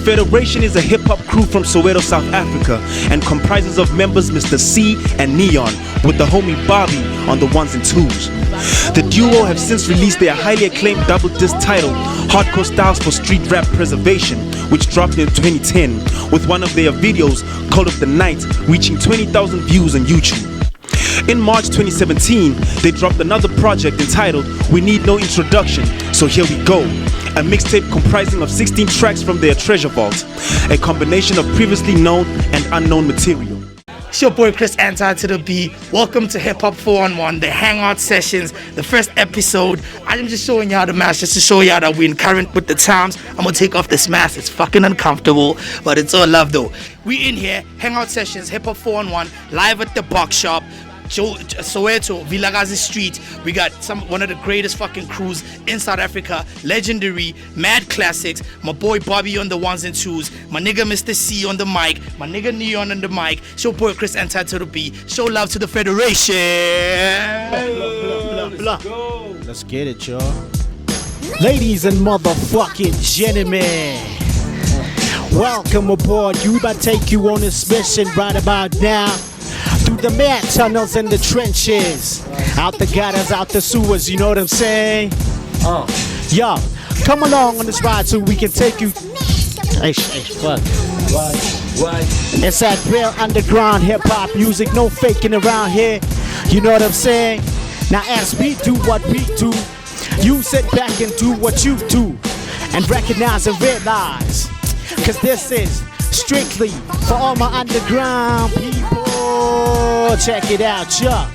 Federation is a hip-hop crew from Soweto, South Africa, and comprises of members Mr. C and Neon, with the homie Bobby on the ones and twos. The duo have since released their highly acclaimed double disc title, Hardcore Styles for Street Rap Preservation, which dropped in 2010, with one of their videos, Call of the Night, reaching 20,000 views on YouTube. In March 2017, they dropped another project entitled We Need No Introduction, So Here We Go, a mixtape comprising of 16 tracks from their treasure vault, a combination of previously known and unknown material. It's your boy Kriss Anti-B. Welcome to Hip Hop 4-on-1, the Hangout sessions, the first episode. I'm just showing y'all the mask just to show y'all that we're in current with the times. I'm gonna take off this mask. It's fucking uncomfortable, but it's all love though. We in here, Hangout sessions, Hip Hop 4-on-1, live at the box shop. Soweto, Vilagazi Street. We got one of the greatest fucking crews in South Africa, legendary, mad classics. My boy Bobby on the ones and twos, my nigga Mr. C on the mic, my nigga Neon on the mic. Show boy Kriss Anti-B. Show love to the Federation. Let's get it, y'all. Ladies and motherfucking gentlemen, welcome aboard. We about to take you on this mission right about now. Through the mad tunnels and the trenches, out the gutters, out the sewers, you know what I'm saying? Yo, come along on this ride so we can take you. Hey, fuck. What? It's that real underground hip hop music, no faking around here. You know what I'm saying? Now as we do what we do, you sit back and do what you do, and recognize and realize, cause this is strictly for all my underground people. Check it out, yeah.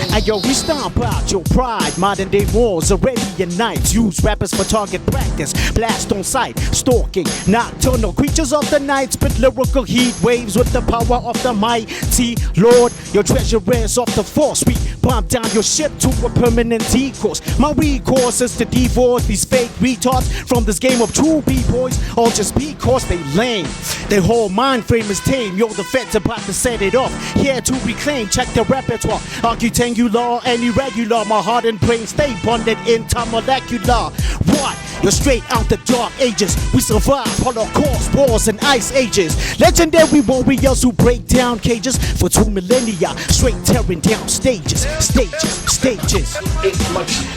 And yo, we stomp out your pride. Modern day wars, Arabian nights. Use rappers for target practice. Blast on sight, stalking nocturnal creatures of the night. Spit lyrical heat waves with the power of the mighty Lord. Your treasure is off the force. We bomb down your ship to a permanent decourse. My recourse is to divorce these fake retards from this game of true B-boys. All just because they lame. Their whole mind frame is tame. Yo, the feds about to set it off. Here to reclaim, check the repertoire. Arcutangular and irregular. My heart and brain stay bonded into molecular. What? You're straight out the dark ages. We survive Holocaust, wars, and ice ages. Legendary warriors who break down cages for 2 millennia. Straight tearing down stages.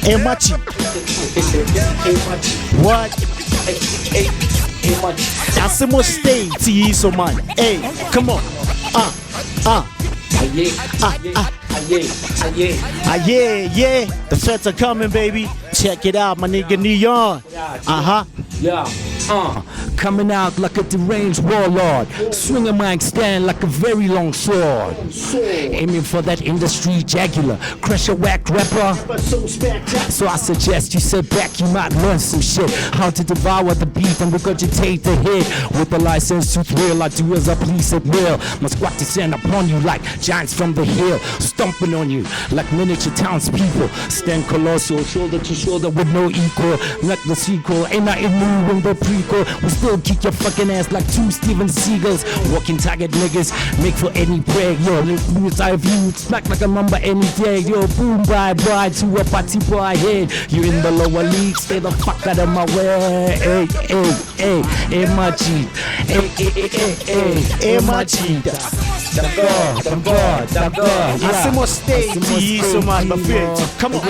Emachi. What? Asimo state, so man. Hey, come on. Yeah. The feds are coming, baby. Check it out, my nigga Neon. Coming out like a deranged warlord, swinging my stand like a very long sword, aiming for that industry jugular, crush a whack rapper. So I suggest you sit back, you might learn some shit, how to devour the beat and regurgitate the hit. With the license to thrill, I do as I please at will. My squad descend upon you like giants from the hill, stomping on you like miniature townspeople. Stand colossal, shoulder to shoulder with no equal, like the sequel. Ain't nothing new in the prequel. We still kick your fucking ass like 2 Steven Seagulls. Walking target niggas, make for any prey. Yo, lose eye view, smack like a number any day. Yo, boom, bye, to a party boy head. You in the lower league, stay the fuck out of my way. Hey, my G. Hey, my G. Asimo state, so man, my friend. Come on.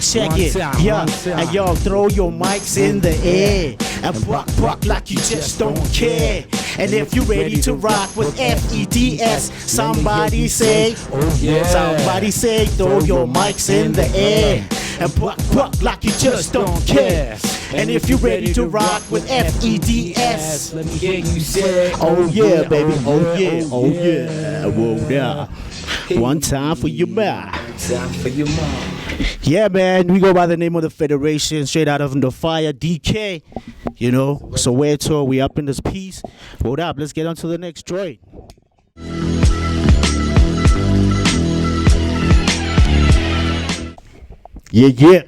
Check it, yeah. And y'all throw your mics in the air and buck like you just don't care. And if you're ready to rock with FEDS, somebody say, oh yeah. Somebody say, throw your mics in the air and buck like you just don't care. And if you're ready to rock with FEDS, let me hear you say, oh yeah, baby, oh yeah. Whoa, now. One time for your mouth. Yeah, man, we go by the name of the Federation, straight out of the fire, DK. You know, Soweto, we up in this piece. Hold up, let's get on to the next joint. Yeah.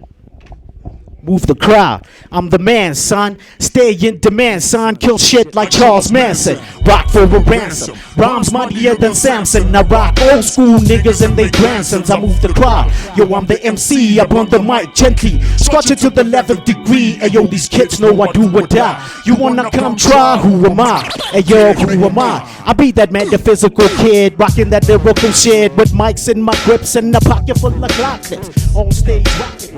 Move the crowd. I'm the man, son. Stay in demand, son. Kill shit like Charles Manson. Rock for a ransom. Rhymes mightier than Samson. I rock old school niggas and they grandsons. I move the crowd. Yo, I'm the MC. I burn the mic gently. Scotch it to the 11th degree. Hey, yo, these kids know I do or die. You wanna come try? Who am I? Hey, yo, who am I? I be that metaphysical kid. Rocking that lyrical shit. With mics in my grips and a pocket full of clock clips. On stage rocking.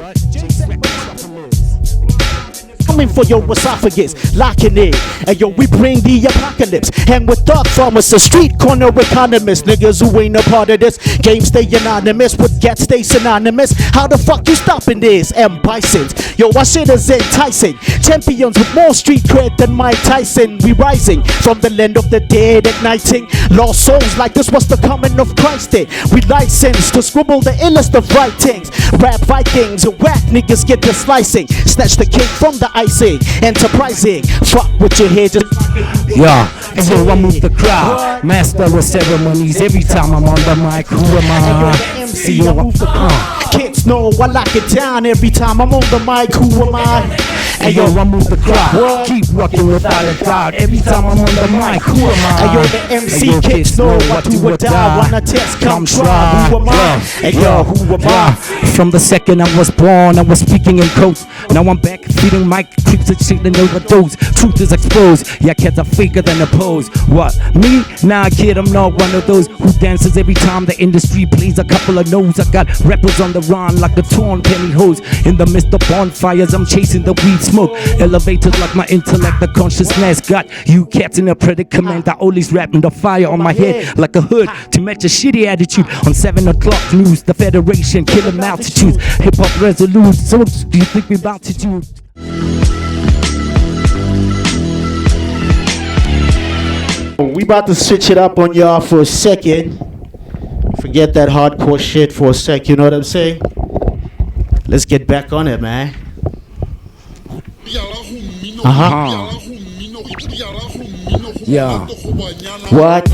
Coming for your esophagus, locking it. And yo, we bring the apocalypse. Hang with thought farmers, a street corner economists. Niggas who ain't a part of this game stay anonymous, with get stay synonymous. How the fuck you stopping this? M. Bisons. Yo, our shit is enticing. Champions with more street cred than Mike Tyson. We rising from the land of the dead, igniting lost souls like this was the coming of Christ did. We licensed to scribble the illest of writings. Rap Vikings, whack niggas get the slicing. Snatch the cake from the icing, enterprising. Fuck with your head, just yeah, and so I move the crowd. Master of ceremonies every time I'm on the mic. Who am I? MC, I move the crowd. Kids know I lock it down every time I'm on the mic. Who am I? And yo, I move the crowd. Keep rocking without a doubt. Every time I'm on the mic, who am I? And yo, the MC kids know what to or die. Wanna test, come try. Who am I? And yo, who am I? From the second I was born, I was speaking in codes. Now I'm back feeding mic creeps and shit and overdose. Truth is exposed. Yeah, cats are faker than a pose. What? Me? Nah, kid, I'm not one of those who dances every time the industry plays a couple of no's. I got rappers on the run like a torn pantyhose. In the midst of bonfires, I'm chasing the weed smoke. Elevated like my intellect, the consciousness. Got you cats in a predicament. I always rapping the fire on my head like a hood to match a shitty attitude. On 7 o'clock news, the Federation killing altitudes. Hip-hop resolute. So what do you think we about to do? We about to switch it up on y'all for a second. Forget that hardcore shit for a sec, you know what I'm saying? Let's get back on it, man. Yeah. What?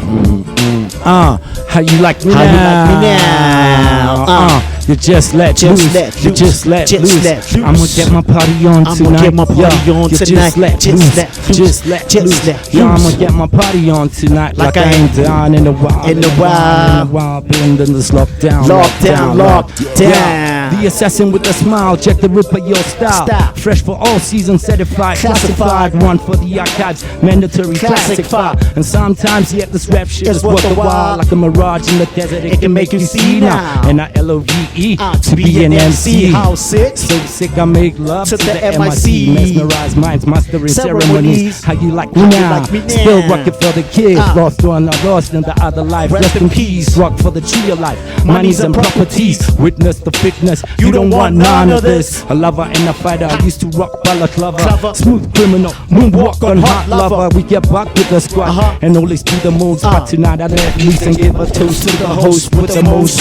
How you like me How now? you like me now? You just let Just loose. let You loose. just let Just loose. let loose. I'ma get my party on I'ma tonight. get my party Yeah. on You tonight. Just let Just loose. let loose. Just let Just loose. let Yeah, I'ma loose. get my party on tonight. Like Like I I ain't down in a while. in a while. Been in this lockdown. Lockdown. Yeah. The assassin with a smile. Check the ripper, your style. Style. Fresh for all seasons, certified. Classified. One for the archives. Mandatory. Classic file. And sometimes, yeah, this rap shit is worth the while. Like a mirage in the desert, it can make you see now. And I LOVE to be an MC. How sick? So sick I make love To to the the MIC. MIC. Mesmerize minds, mastering ceremonies. Ceremonies. How you like me How you now? like me now? Still rocking for the kids. Lost or not lost in the other life. Rest in peace. Rock for the tree of life. Monies and properties. Witness the fitness. You don't want none of this. A lover and a fighter. I used to rock balaclava. Clever. Smooth criminal. Moonwalk on hot lover. We get back with the squad and always do the most. But tonight I let loose and give a toast to the host with the most.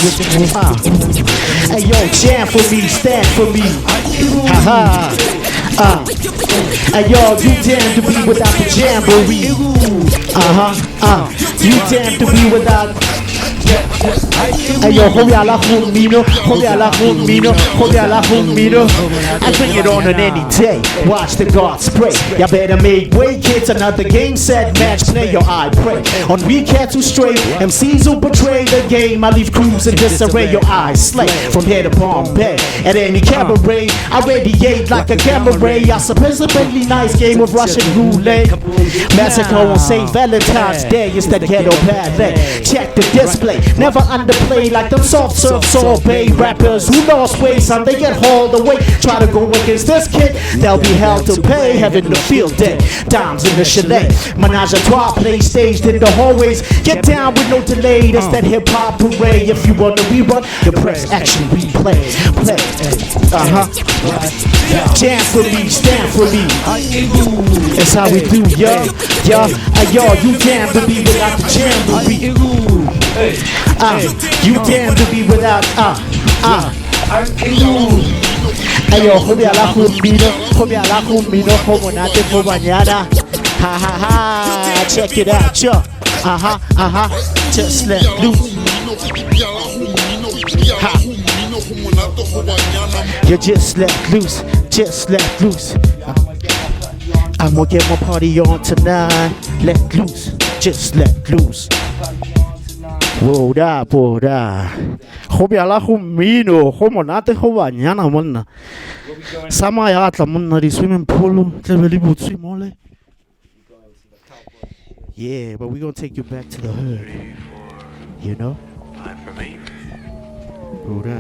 Hey yo, jam for me, stand for me. Haha. Hey yo, you damn to be without the jamboree. You damn to be without. Hey yo, hoyala humino, hoyala humino, hoyala humino. I bring it on any day. Watch the guards spray. Y'all better make way, kids. Another game set, match play. Your eye pray. On weekends who stray, MCs who betray the game. I leave crews in disarray. Your eyes slay from here to Bombay. At any cabaret, I radiate like a camera ray. I supposedly nice game of Russian roulette. Massacre on St. Valentine's Day. It's that ghetto ballet. Check the display. Never underplay like them soft serve sorbet rappers who lost weight. Some they get hauled away. Try to go against this kid, they'll be held to pay. Having the field day, dimes in the chalet. Menage a trois play staged in the hallways. Get down with no delay. That's that hip hop parade. If you want to rerun, the press action replay. Play. Jam for me, stand for me. That's how we do, yo. Yo, you damn to be without the jamboree. You damn to be without Ayo, hobia la humino, como nate por mañana. Ha ha ha, check it out, yo. Just let loose. Ha. You just let loose. just let loose. I'ma get my party on tonight. Let loose, just let loose. Boda, boda. Hobiala humino, homonate hovanyana mona. Samaya atlamona di swimming pool. Swim. Yeah, but we're gonna take you back to the hood. You know? 5 for me. Boda.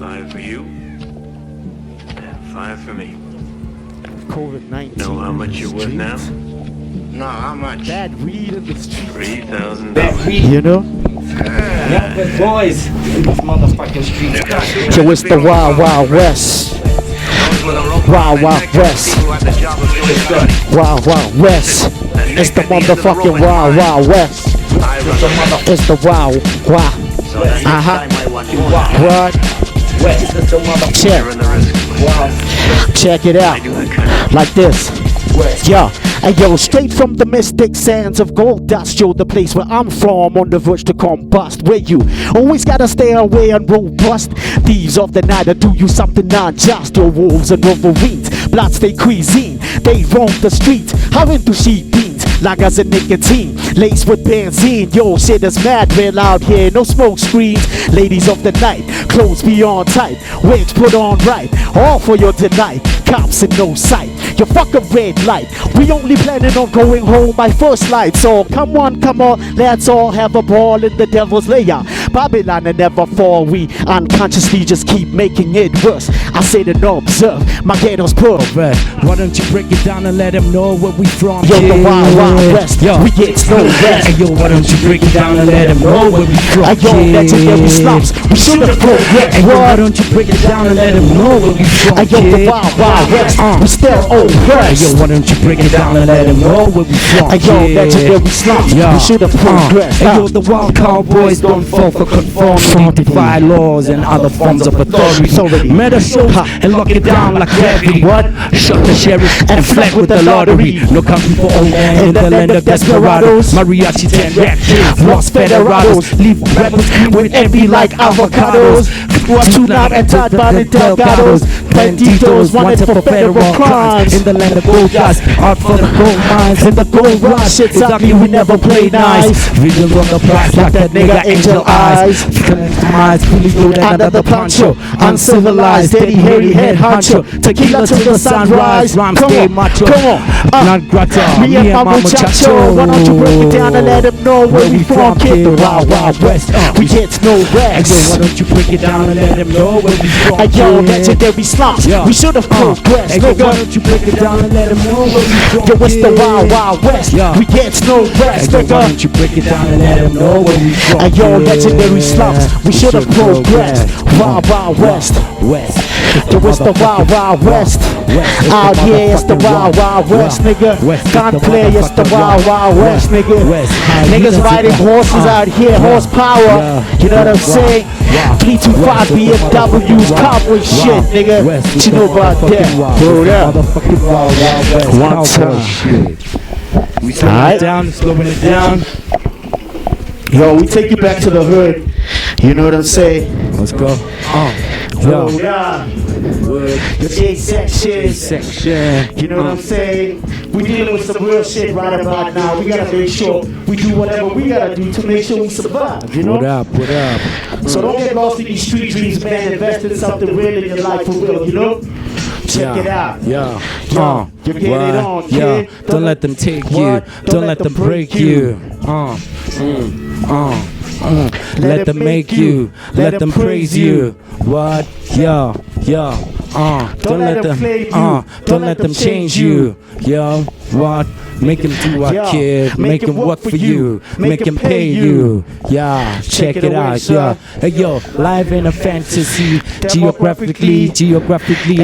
5 for you. And 5 for me. COVID-19. Know how much you're worth now? No, how much? Bad weed in the street. $3,000. You know? Yeah, but boys in this motherfucking street. So it's the Wild Wild West. Wild Wild West. Wild Wild West. It's the motherfucking Wild Wild West. It's the Wild Wild. What? Check it out. Like this. Yeah. And yo, straight from the mystic sands of gold dust, yo, the place where I'm from, on the verge to combust. Where you always gotta stay away and robust. Thieves of the night that do you something unjust. Your wolves and wolverines, bloodstained cuisine. They roam the streets, how into sheep beans, lagers and nicotine, laced with benzene. Yo, shit is mad real out here, no smoke screens. Ladies of the night, clothes beyond tight, wigs put on right, all for your delight. Cops in no sight, you fuck a red light. We only planning on going home by first light. So come on, let's all have a ball in the devil's lair. Babylon and never fall, we unconsciously just keep making it worse. I say to no observe, my ghetto's perfect. Why don't you break it down and let them know where we from? Yo, the Wild Wild West, we get no rest. Hey, yo, why don't you break it down and let them know where we from? Hey, yo, legendary slumps, we should have progressed. Hey, yo, why don't you break it down and let them know where we from? Hey, yo, the Wild Wild West, we still oppressed. Hey, yo, why don't you break it down and let them know where we from? Hey, yo, legendary slumps, we should have progressed. Hey, yo, the wild cowboys don't fall for conformity, defy laws and other forms of authority. Murder shows and lock it down like gravity. What? Shut the sheriff and flat with the lottery. No country for old man in the land of desperados. Mariachi 10 rap kids, lost federados. Leave rebels with envy like avocados. Two not entered by the Delgados. Banditos wanted for federal crimes. In the land of gold dust, out for the gold mines. In the gold rush, it's ugly, we never play nice. Visions on the price like that nigga angel eyes. Minds fully loaded under the poncho. Uncivilized, steady hairy head honcho. Tequila till the sunrise. Rhymes stay macho. Not grata, me and my muchacho. Why don't you break it down and let them know where we from? Kid, the Wild Wild West, we get no rest. Why don't you break it down and let them know where we from? Hey, yo, legendary slumps, we should have progressed. Why don't you break it down and let them know where we from? Yo, it's the Wild Wild West, we get no rest. Why don't you break it down and let them know where we from? Hey, yo, legendary slumps, we should have progressed. Wild Wild West, yo, it's the Wild Wild West. Out here, it's the Wild Wild West, nigga. Gunplay, it's the Wild Wild West, nigga. Niggas riding horses out here, horsepower. You know what I'm saying? 325 BMWs, cowboy shit, nigga. What you know about that? Hold up. One time. We slowing it down, slowing it down. Yo, we take you back to the hood. You know what I'm saying? Let's go. Hold up. The J section. You know what I'm saying? We dealing with some real shit right about now. We gotta make sure we do whatever we gotta do to make sure we survive, you know? What up? So don't get lost in these street dreams, man. Invest in something real in your life for real, you know? Check it out. You get it on, kid. Don't let them take you. Don't let them break you. Let them make you. Let them praise you. What? Don't let them play you. Don't let them change you. What? Make him do what, kid? Make him work for you. Make him pay you. Check it out. Hey, yo, live in a fantasy. Geographically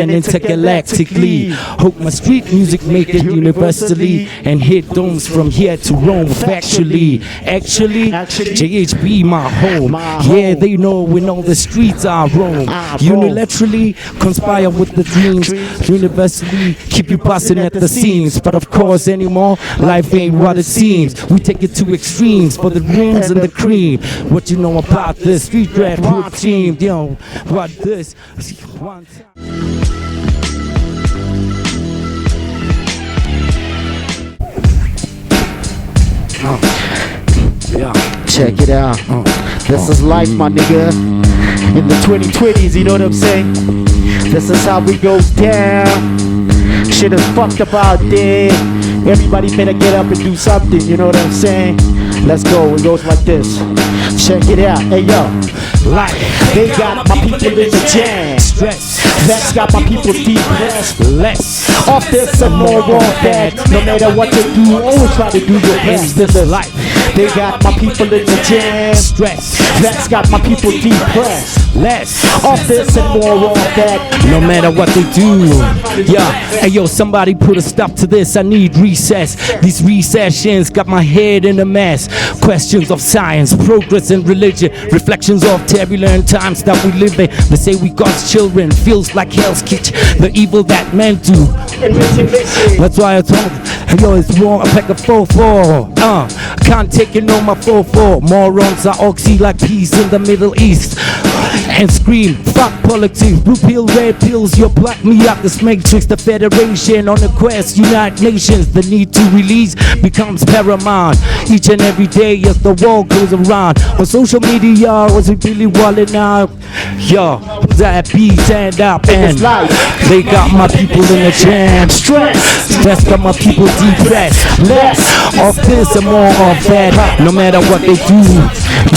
and intergalactically. Hope my street music make it universally and hit domes from here to Rome. Factually, actually, JHB my home. Yeah, they know when all the streets are Rome. Unilaterally conspire with the dreams. Universally keep you busting at the seams. But of course anymore, life ain't what it seems. We take it to extremes for the rims and the cream. What you know about this street rap routine? Yo, what this? One time. Check it out. This is life, my nigga. In the 2020s, you know what I'm saying? This is how we goes down. Shit is fucked up out there. Everybody better get up and do something, you know what I'm saying? Let's go, it goes like this. Check it out, hey yo. Like, they got my people in the jam. Stress, that's got my people depressed. Less off this and more off that. No matter what they do, always try to do your best. This is life. They got my people in the jam. Stress, that's got my people depressed. Less off this and more off that. No matter what they do. Yeah, hey yo, somebody put a stop to this. I need recess. These recessions got my head in a mess. Questions of science, progress and religion, reflections of turbulent times that we live in. They say we God's children, feels like Hell's Kitchen. The evil that men do. That's why I told hey yo, it's wrong. I pack a 4-4. Can't take it no my 4-4. Morons are oxy like peas in the Middle East. And scream, fuck politics, blue pill, red pills, you block me out this matrix. The Federation on the quest, United Nations, the need to release becomes paramount. Each and every day as the world goes around. On social media, was it really walling out? Yo, that beat stand up and they got my people in the jam. Stress got my people depressed. Less of this and more of that. No matter what they do,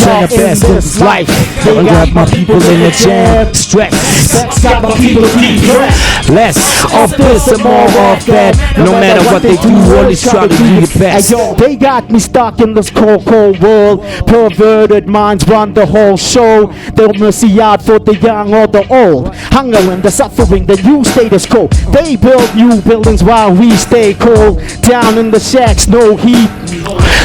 trying to best this life. They got my people in the jam. Stress, got my people depressed. Less of this and more of that. No matter what they do, always try to do the best. Yo, they got me stuck in this cold, cold world. Perverted minds run the whole show. They'll mercy out for the young or the old. Hunger and the suffering, the new status quo. They build new buildings while we stay cold. Down in the shacks, no heat.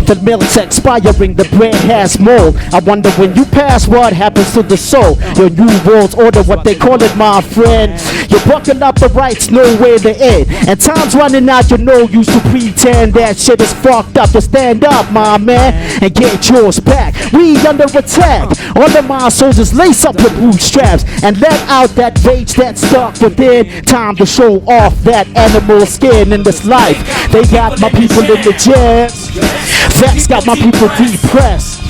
The milk's expiring, the bread has mold. I wonder when you pass, what happens to the soul? Your new world's order, what they call it, my friend. You're bucking up the rights, nowhere to end. And time's running out, you know, used to pretend that shit is fucked up. To stand up, my man, and get yours back. We under attack. All of my soldiers lace up your bootstraps and let out that rage that's stuck within. Time to show off that animal skin in this life. They got my people in the jam. Facts got my people depressed.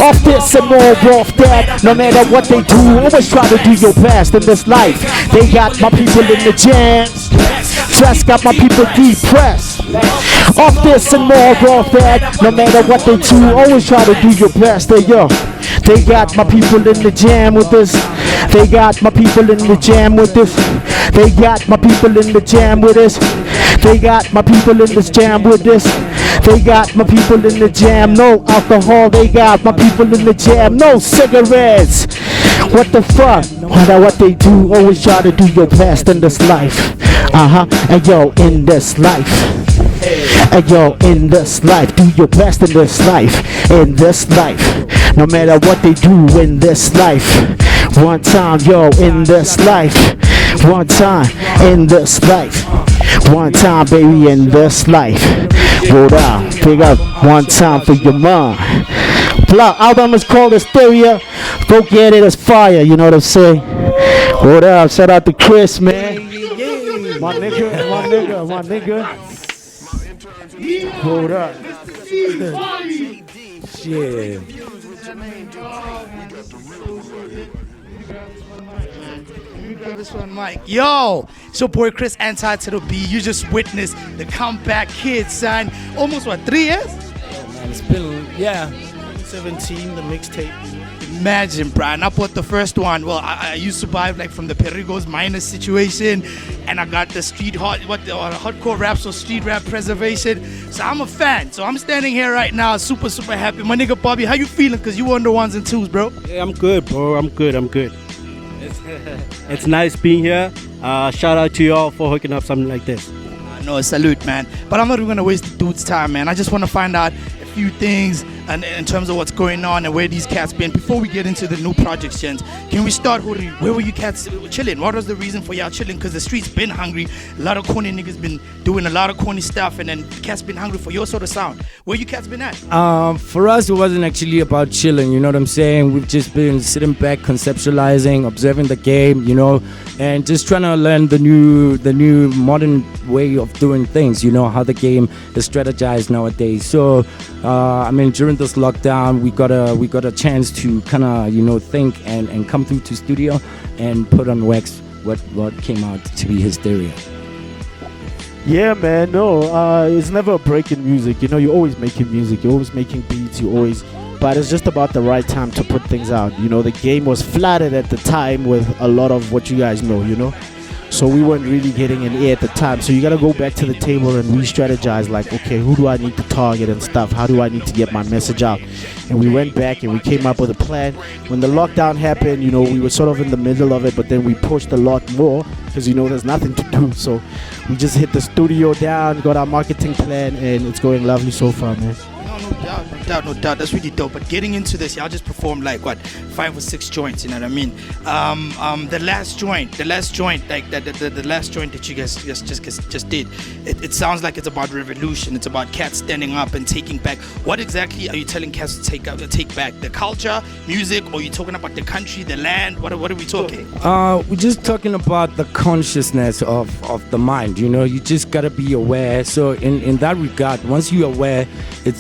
Off this and more off that. No matter what they do, always try to do your best in this life. They got my people in the jam. Stress got my people depressed. Off this and more off that. No matter what they do, always try to do your best. They got my people in the jam with this. They got my people in the jam with this. They got my people in the jam with this. They got my people in this jam with this. They got my people in the jam, no alcohol. They got my people in the jam, no cigarettes. What the fuck? No matter what they do, always try to do your best in this life. And yo, in this life. And yo, in this life, do your best in this life. In this life, no matter what they do in this life. One time, yo, in this life. One time, in this life. One time, baby, in this life. Hold up, pick up one time for your mom. Plot album is called Hysteria. Go get it, it's fire, you know what I'm saying? Hold up, shout out to Kriss, man. My nigga. Hold up. Shit. This one, Mike. Yo, it's your boy Kriss Anti-B. You just witnessed the comeback kid, son. Almost what, 3 years? Man, it's been 17, the mixtape. Imagine, bro. And I bought the first one. Well, I used to buy like from the Perigos minus situation, and I got the hardcore raps or street rap preservation. So I'm a fan. So I'm standing here right now, super happy. My nigga Bobby, how you feeling? Cause you were on the 1s and 2s, bro. Yeah, I'm good, bro. I'm good. It's nice being here. Shout out to y'all for hooking up something like this. No, salute, man. But I'm not even gonna waste the dude's time, man. I just want to find out a few things and in terms of what's going on and where these cats been. Before we get into the new projects, gents, can we start, where were you cats chilling? What was the reason for y'all chilling? Because the streets been hungry. A lot of corny niggas been doing a lot of corny stuff, and then cats been hungry for your sort of sound. Where you cats been at? For us, it wasn't actually about chilling, you know what I'm saying? We've just been sitting back, conceptualizing, observing the game, you know, and just trying to learn the new modern way of doing things, you know, how the game is strategized nowadays. So, I mean, during this lockdown, we got a chance to kind of, you know, think and come through to studio and put on wax what came out to be hysteria. Yeah, man. No, it's never a break in music. You know, you're always making music. You're always making beats. But it's just about the right time to put things out. You know, the game was flooded at the time with a lot of what you guys know, you know. So we weren't really getting an ear at the time. So you got to go back to the table and re-strategize, like, okay, who do I need to target and stuff? How do I need to get my message out? And we went back and we came up with a plan. When the lockdown happened, you know, we were sort of in the middle of it, but then we pushed a lot more because, you know, there's nothing to do. So we just hit the studio down, got our marketing plan, and it's going lovely so far, man. No doubt. That's really dope. But getting into this, y'all just performed like what, 5 or 6 joints. You know what I mean? The last joint, like the last joint that you guys just did. It sounds like it's about revolution. It's about cats standing up and taking back. What exactly are you telling cats to take back? The culture, music, or are you talking about the country, the land? What are we talking? We're just talking about the consciousness of the mind. You know, you just gotta be aware. So in that regard, once you're aware,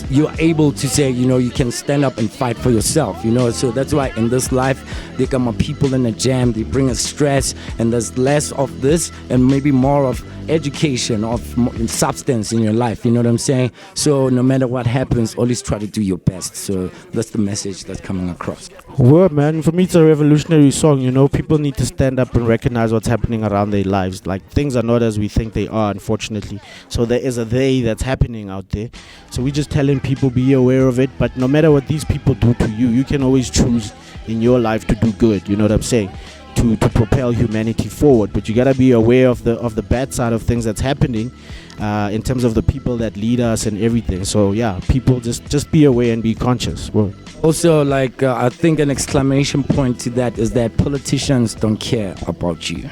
you're able to say, you know, you can stand up and fight for yourself, you know. So that's why in this life they come up people in the jam, they bring us stress, and there's less of this and maybe more of education, of substance in your life, you know what I'm saying? So no matter what happens, always try to do your best. So that's the message that's coming across. Word, man. For me, it's a revolutionary song. You know, people need to stand up and recognize what's happening around their lives. Like, things are not as we think they are, unfortunately. So there is a they that's happening out there. So we're just telling people, be aware of it. But no matter what these people do to you, you can always choose in your life to do good. You know what I'm saying? To propel humanity forward. But you gotta be aware of the bad side of things that's happening, in terms of the people that lead us and everything. So yeah, people just be aware and be conscious. Word. Also, like, I think an exclamation point to that is that politicians don't care about you.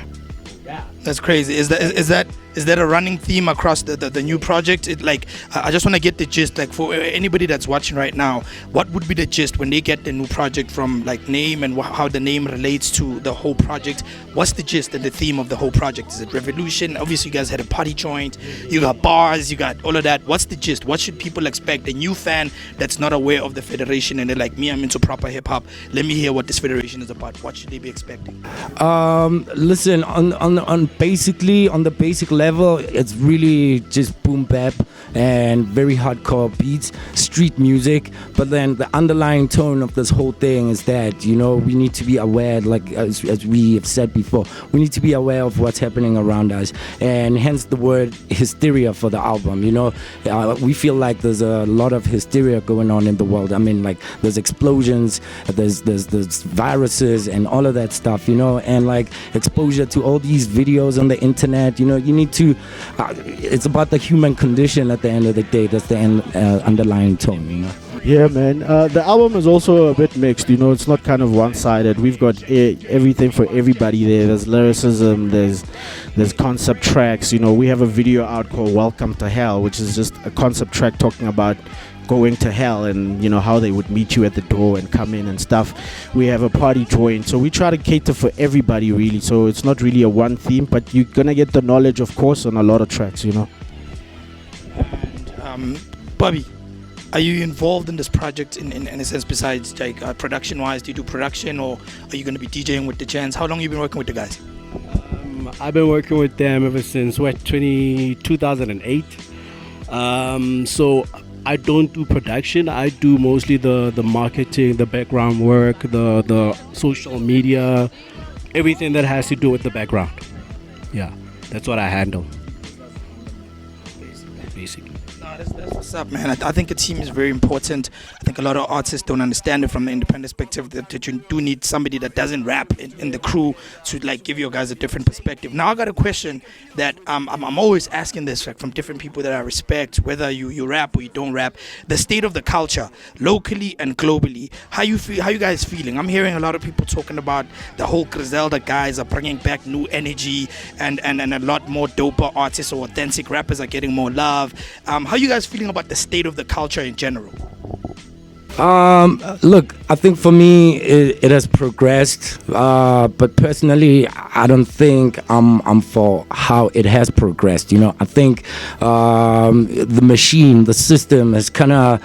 That's crazy. Is that a running theme across the new project? I just want to get the gist. Like, for anybody that's watching right now, what would be the gist when they get the new project, from like name and how the name relates to the whole project? What's the gist and the theme of the whole project? Is it revolution? Obviously, you guys had a party joint. You got bars. You got all of that. What's the gist? What should people expect? A new fan that's not aware of the federation and they're like, me, I'm into proper hip hop. Let me hear what this federation is about. What should they be expecting? Listen, on the basic level, it's really just boom bap and very hardcore beats, street music. But then the underlying tone of this whole thing is that, you know, we need to be aware, like as we have said before, we need to be aware of what's happening around us, and hence the word hysteria for the album. You know, we feel like there's a lot of hysteria going on in the world. I mean, like, there's explosions, there's viruses and all of that stuff, you know, and like exposure to all these videos on the internet. You know, you need to it's about the human condition at the end of the day. That's the underlying tone, you know. Yeah, man. The album is also a bit mixed, you know. It's not kind of one-sided. We've got everything for everybody there. There's lyricism, there's concept tracks. You know, we have a video out called Welcome to Hell, which is just a concept track talking about going to hell and, you know, how they would meet you at the door and come in and stuff. We have a party joint, so we try to cater for everybody, really. So it's not really a one theme, but you're gonna get the knowledge, of course, on a lot of tracks, you know. And Bobby, are you involved in this project in a sense, besides like production wise? Do you do production, or are you going to be DJing with the gents? How long have you been working with the guys? I've been working with them ever since 2008. So I don't do production. I do mostly the marketing, the background work, the social media, everything that has to do with the background. Yeah, that's what I handle. Basically. That's what's up, man. I think a team is very important. I think a lot of artists don't understand it from the independent perspective that you do need somebody that doesn't rap in the crew to like give you guys a different perspective. Now I got a question that I'm always asking this like from different people that I respect, whether you rap or you don't rap. The state of the culture, locally and globally. How you guys feeling? I'm hearing a lot of people talking about the whole Griselda guys are bringing back new energy and a lot more doper artists or authentic rappers are getting more love. How you guys feeling about the state of the culture in general? Look, I think for me it has progressed, but personally I don't think I'm for how it has progressed. You know, I think the machine, the system has kind of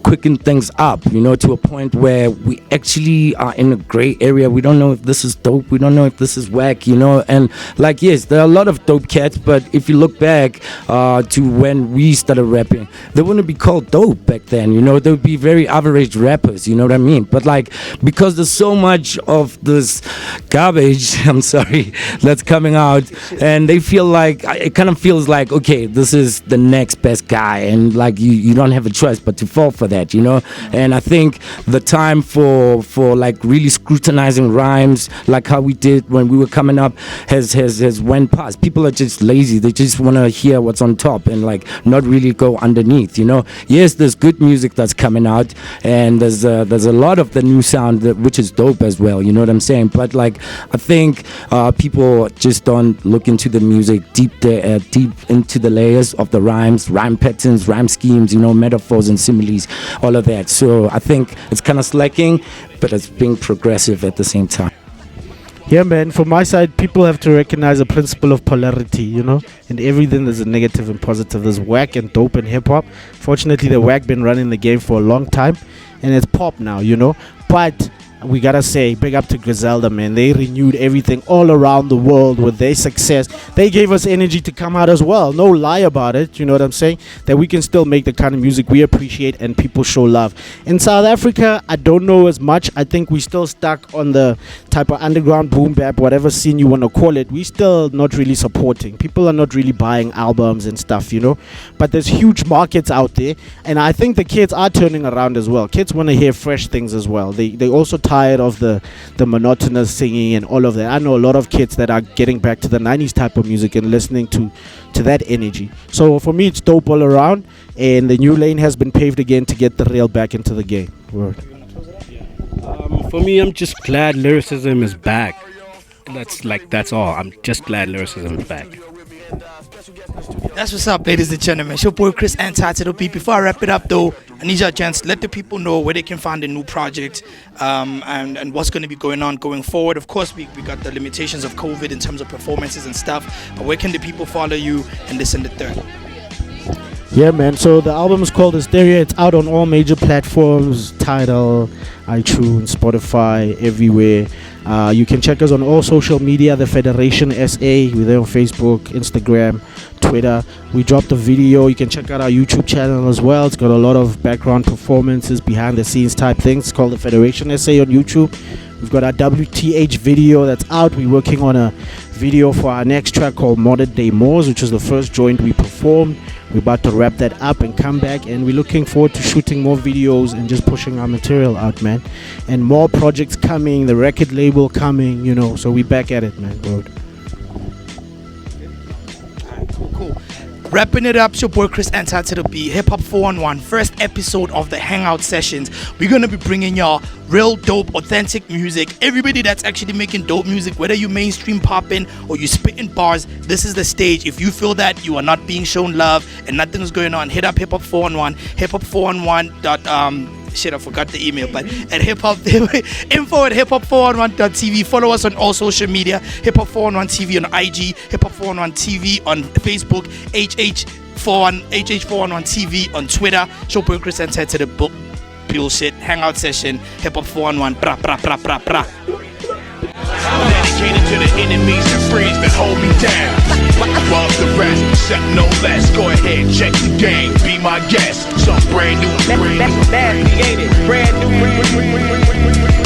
quicken things up, you know, to a point where we actually are in a gray area. We don't know if this is dope, we don't know if this is whack, you know. And like, yes, there are a lot of dope cats, but if you look back to when we started rapping, they wouldn't be called dope back then, you know. They would be very average rappers, you know what I mean? But like, because there's so much of this garbage, I'm sorry, that's coming out, and they feel like, it kind of feels like, okay, this is the next best guy, and like you don't have a choice but to fall for that, you know. And I think the time for like really scrutinizing rhymes like how we did when we were coming up has went past. People are just lazy. They just want to hear what's on top and like not really go underneath, you know. Yes, there's good music that's coming out, and there's a lot of the new sound which is dope as well, you know what I'm saying. But like, I think people just don't look into the music deep into the layers of the rhymes, rhyme patterns, rhyme schemes, you know, metaphors and similes, all of that. So I think it's kind of slacking, but it's being progressive at the same time. Yeah, man, from my side, people have to recognize the principle of polarity, you know. In everything, there's a negative and positive. There's whack and dope and hip-hop. Fortunately, the whack been running the game for a long time, and it's pop now, you know. But we gotta say, big up to Griselda, man. They renewed everything all around the world with their success. They gave us energy to come out as well. No lie about it, you know what I'm saying? That we can still make the kind of music we appreciate and people show love. In South Africa, I don't know as much. I think we still stuck on the type of underground boom bap, whatever scene you want to call it. We still not really supporting. People are not really buying albums and stuff, you know. But there's huge markets out there, and I think the kids are turning around as well. Kids want to hear fresh things as well. They also tired of the monotonous singing and all of that. I know a lot of kids that are getting back to the 90s type of music and listening to that energy. So for me, it's dope all around, and the new lane has been paved again to get the rail back into the game. Word. For me, I'm just glad lyricism is back. That's all. I'm just glad lyricism is back. That's what's up, ladies and gentlemen. It's your boy Kriss Anti-B. Before I wrap it up, though, I need your chance. Let the people know where they can find a new project and what's going to be going on going forward. Of course, we got the limitations of COVID in terms of performances and stuff, but where can the people follow you and this and the third? Yeah, man. So the album is called Hysteria. It's out on all major platforms: Tidal, iTunes, Spotify, everywhere. You can check us on all social media, the Federation SA. We're there on Facebook, Instagram, Twitter. We dropped a video. You can check out our YouTube channel as well. It's got a lot of background performances, behind the scenes type things. It's called the Federation SA on YouTube. We've got our WTH video that's out. We're working on a video for our next track called Modern Day Moors, which is the first joint we performed. We're about to wrap that up and come back, and we're looking forward to shooting more videos and just pushing our material out, man. And more projects coming, the record label coming, you know, so we back at it, man. Bro. Cool. Wrapping it up, it's your boy Kriss Anti-B, Hip-Hop 411, first episode of the Hangout sessions. We're going to be bringing y'all real dope, authentic music. Everybody that's actually making dope music, whether you mainstream popping or you spitting bars, this is the stage. If you feel that you are not being shown love and nothing's going on, hit up Hip-Hop 411, hip-hop411. Shit, I forgot the email, but at hip-hop info at hiphop411.tv. Follow us on all social media, Hip-Hop 411 TV on IG, Hip-Hop 411 TV on Facebook, HH411 TV on Twitter. Show boy Kriss Anti-B bullshit hangout session, Hip-Hop 411 bra bra bra bra bra. I'm dedicated to the enemies and friends that hold me down. Above the rest, except no less. Go ahead, check the game, be my guest. Some brand new, brand new, brand new.